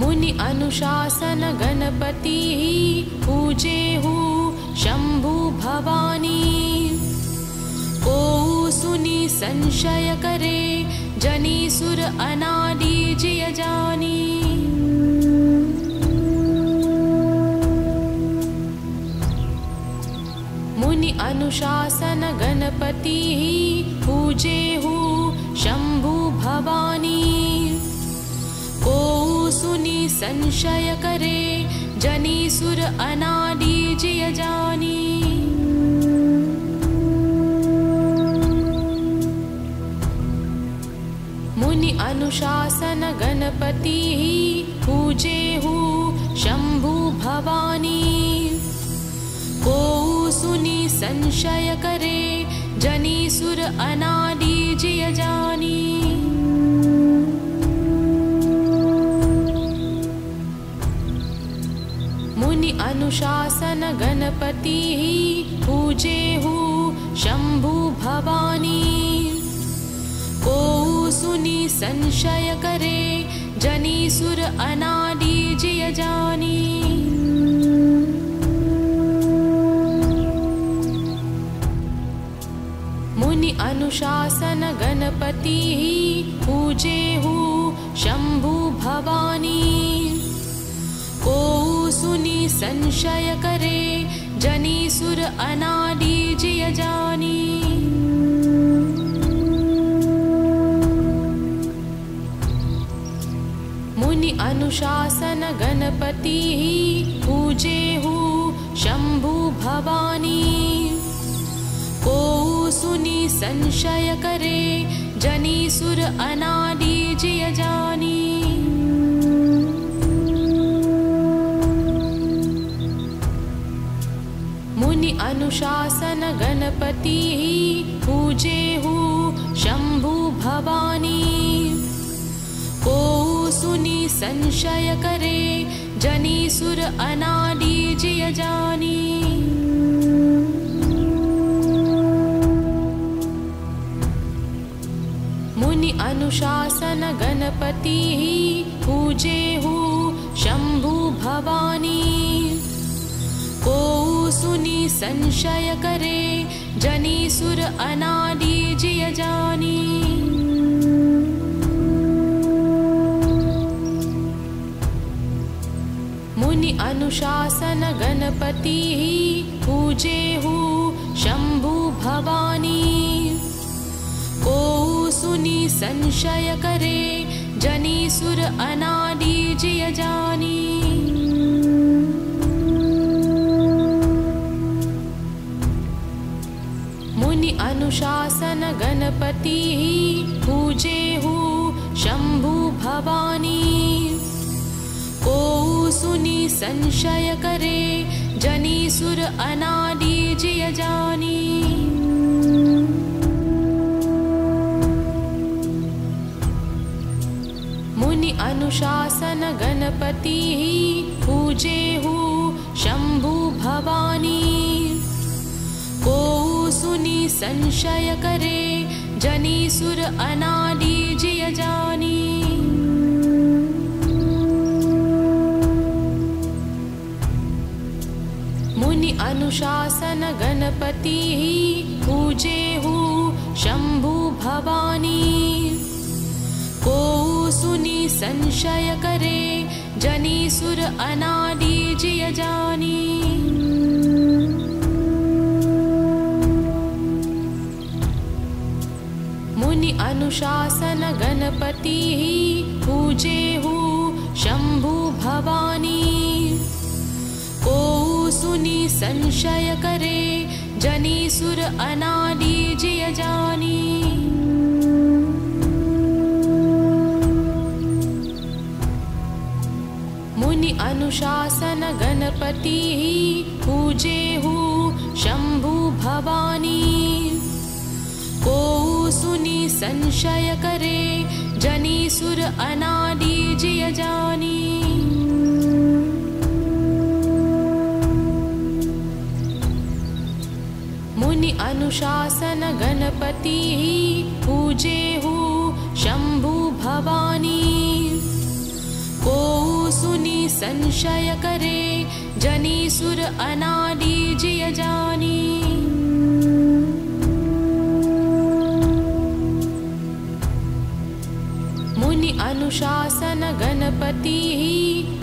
मुनि अनुशासन गणपति पूजेहु शंभु भवानी। को सुनि संशय करे जनि सुर अनादि जिय जानी। मुनि अनुशासन गणपति पूजेहु शंभु भवानी। को सुनि संशय करे जनि सुर अनादि जिय जानी। मुनि अनुशासन गणपति पूजेहु शंभु भवानी। को सुनि संशय करे जनि सुर अनादि जिय जानी। मुनि अनुशासन गणपति पूजेहु शंभु भवानी। को सुनि संशय करे जनि सुर अनादि जिय जानी। मुनि अनुशासन गणपति पूजेहु शंभु भवानी। को सुनि संशय करे जनि सुर अनादि जिय जानी। मुनि अनुशासन गणपति पूजेहु शंभु भवानी। को सुनि संशय करे जनि सुर अनादि जिय जानी। मुनि अनुशासन गणपति पूजेहु शंभु भवानी। को सुनि संशय करे जनि सुर अनादि जिय जानी। मुनि अनुशासन गणपति पूजेहु शंभु भवानी। को सुनि संशय करे जनि सुर अनादि जिय जानी। मुनि अनुशासन गणपति पूजेहु शंभु भवानी। को सुनि संशय करे जनि सुर अनादि जिय जानी। मुनि अनुशासन गणपति पूजेहु शंभु भवानी। को सुनि संशय करे जनि सुर अनादि जिय जानी। मुनि अनुशासन गणपति पूजेहु शंभु भवानी। को सुनि संशय करे जनि सुर अनादि जिय जानी। मुनि अनुशासन गणपति पूजेहु शंभु भवानी। को सुनि संशय करे जनि सुर अनादि जिय जानी। मुनि अनुशासन गणपति पूजेहु शंभु भवानी। को सुनि संशय करे जनि सुर अनादि जिय जानी। मुनि अनुशासन गणपति पूजेहु शंभु भवानी। को सुनि संशय करे जनि सुर अनादि जिय जानी। मुनि अनुशासन गणपति पूजेहु शंभु भवानी। को संशय करे, जनी सुर अनादि जिय जानी। मुनि अनुशासन गणपति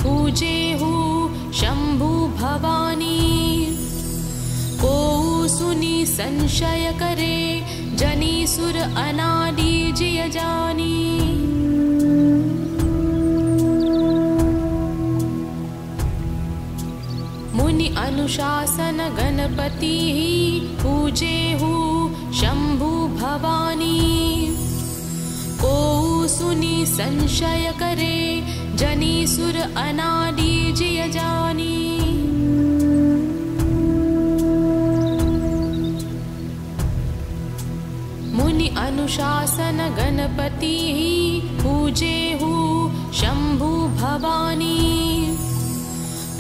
पूजेहु शंभु भवानी। को सुनी संशय करे, जनी सुर अनादि जिय जानी। मुनि अनुशासन गणपति पूजेहु शंभु भवानी। को सुनी संशय करे, जनी सुर अनादि जिय जानी। मुनि अनुशासन गणपति पूजेहु शंभु भवानी।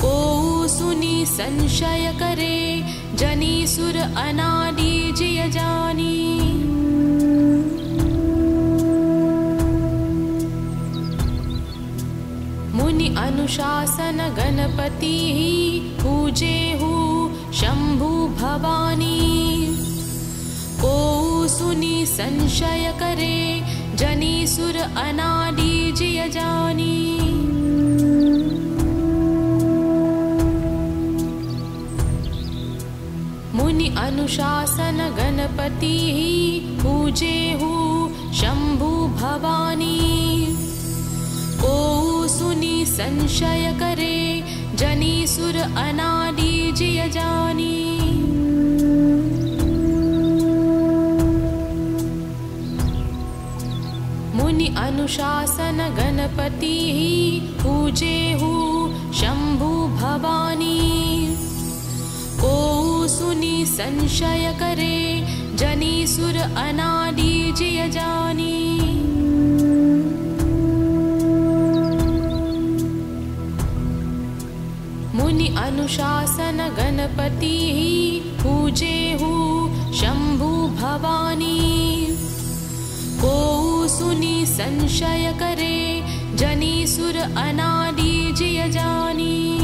को सुनी संशय करे, जनी सुर अनादि जिय जानी। मुनि अनुशासन गणपति पूजेहु शंभु भवानी। को सुनी संशय करे, जनी सुर अनादि जिय जानी। मुनि अनुशासन गणपति पूजेहु शंभु भवानी। को सुनी संशय करे, जनी सुर अनादि जिय जानी। मुनि अनुशासन गणपति पूजेहु शंभु भवानी। को सुनी संशय करे, जनी सुर अनादि जिय जानी। मुनि अनुशासन गणपति पूजेहु शंभु भवानी। को सुनी संशय करे, जनी सुर अनादि जिय जानी।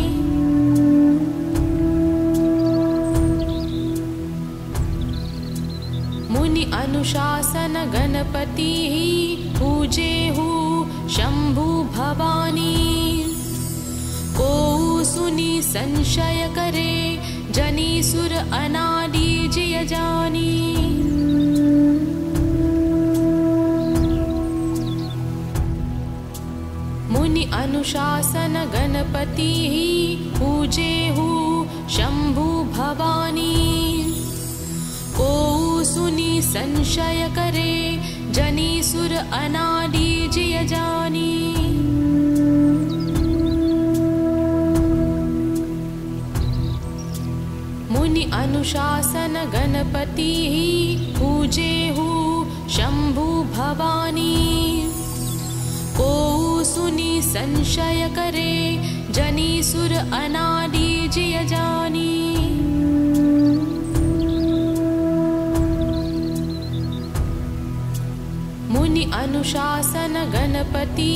मुनि अनुशासन गणपति पूजेहु शंभु भवानी। को सुनी संशय करे, जनी सुर अनादि जिय जानी। मुनि अनुशासन गणपति पूजेहु शंभु भवानी। को सुनी संशय करे, जनी सुर अनादि जिय जानी। मुनि अनुशासन गणपति पूजेहु शंभु भवानी। को सुनी संशय करे, जनी सुर अनादि जिय जानी। मुनि अनुशासन गणपति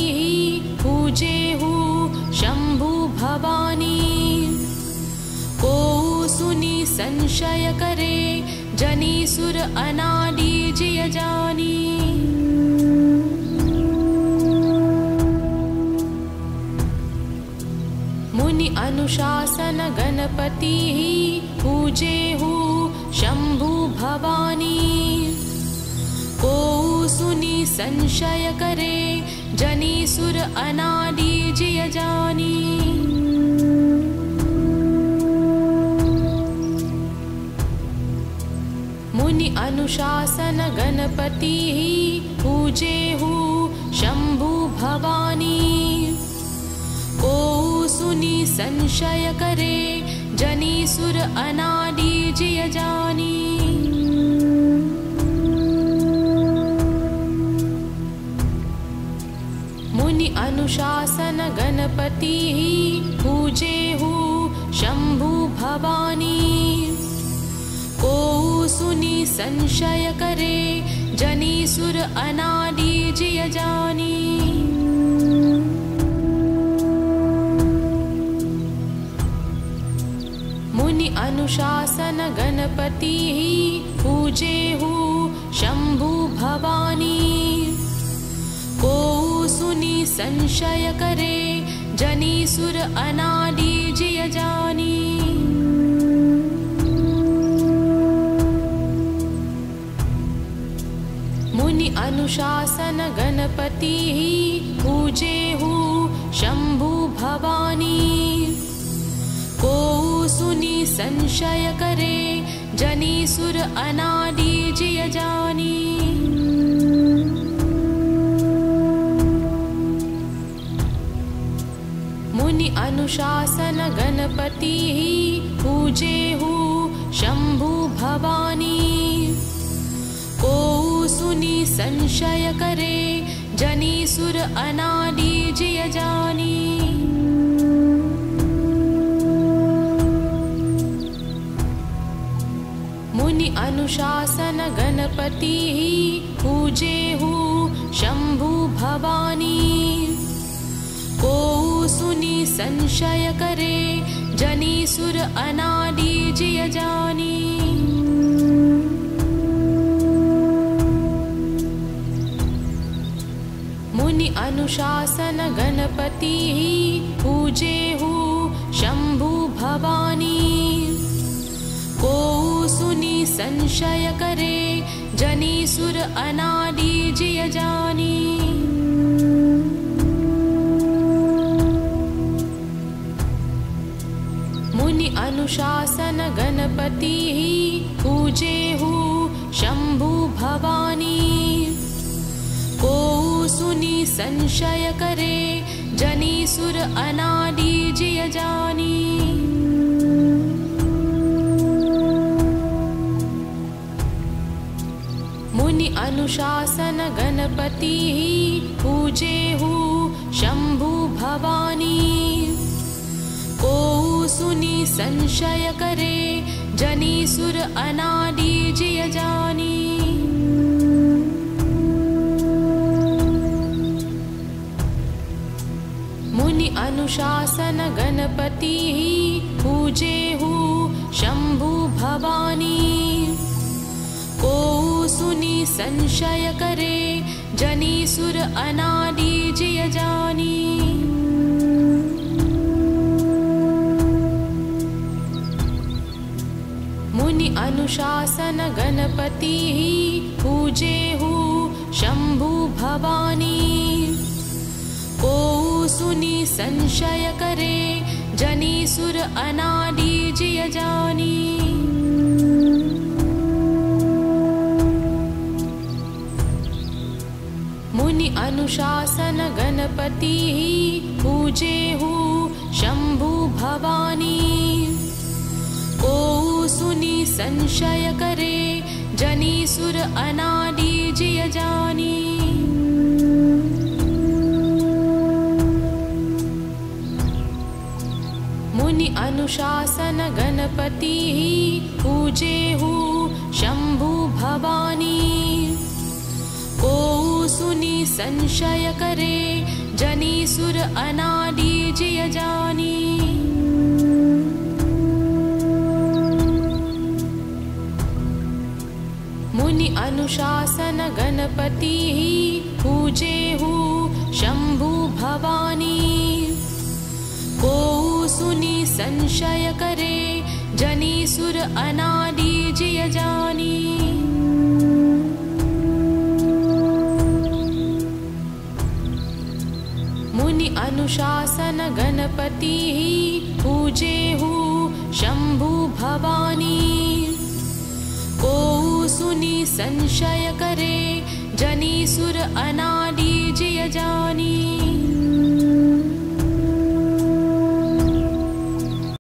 पूजेहु शंभु भवानी। को सुनी संशय करे, जनी सुर अनादि जिय जानी। मुनि अनुशासन गणपति पूजेहु शंभु भवानी। को सुनी संशय करे, जनी सुर अनादि जिय जानी। मुनि अनुशासन गणपति पूजेहु शंभु भवानी। को सुनी संशय करे, जनी सुर अनादि जिय जानी। मुनि अनुशासन गणपति पूजेहु शंभु भवानी। को सुनी संशय करे, जनी सुर अनादि जिय जानी। अनुशासन गणपतिः पूजेहु शंभु भवानी। को सुनि संशय करे जनि सुर अनादि जिय जानी। मुनि अनुशासन गणपतिः पूजेहु शंभु भवानी। को सुनि संशय करे जनि सुर अनादि जिय जानी। मुनि अनुशासन गणपतिः पूजेहु शंभु भवानी। को सुनि संशय करे जनि सुर अनादि जिय जानी। मुनि अनुशासन गणपतिः पूजेहु शंभु भवानी। को सुनि संशय करे जनि सुर अनादि जिय जानी। मुनि अनुशासन गणपतिः पूजेहु शंभु भवानी। को सुनि संशय करे जनि सुर अनादि जिय जानी। मुनि अनुशासन गणपतिः पूजेहु शंभु भवानी। को सुनि संशय करे जनि सुर अनादि जिय जानी। मुनि अनुशासन गणपतिः पूजेहु शंभु भवानी। को सुनि संशय करे जनि सुर अनादि जिय जानी। मुनि अनुशासन गणपतिः पूजेहु शंभु भवानी। को सुनि संशय करे जनि सुर अनादि जिय जानी। मुनि अनुशासन गणपतिः पूजेहु शंभु भवानी। को सुनि संशय करे जनि सुर अनादि जिय जानी। मुनि अनुशासन गणपतिः पूजेहु शंभु भवानी। को सुनि संशय करे जनि सुर अनादि जिय जानी। मुनि अनुशासन गणपतिः पूजेहु शंभु भवानी। को सुनि संशय करे जनि सुर अनादि जिय जानी। मुनि अनुशासन गणपतिः पूजेहु शंभु भवानी। को सुनि संशय करे जनि सुर अनादि जिय जानी। मुनि अनुशासन गणपतिः पूजेहु शंभु भवानी। को सुनि संशय करे जनि सुर अनादि जिय जानी।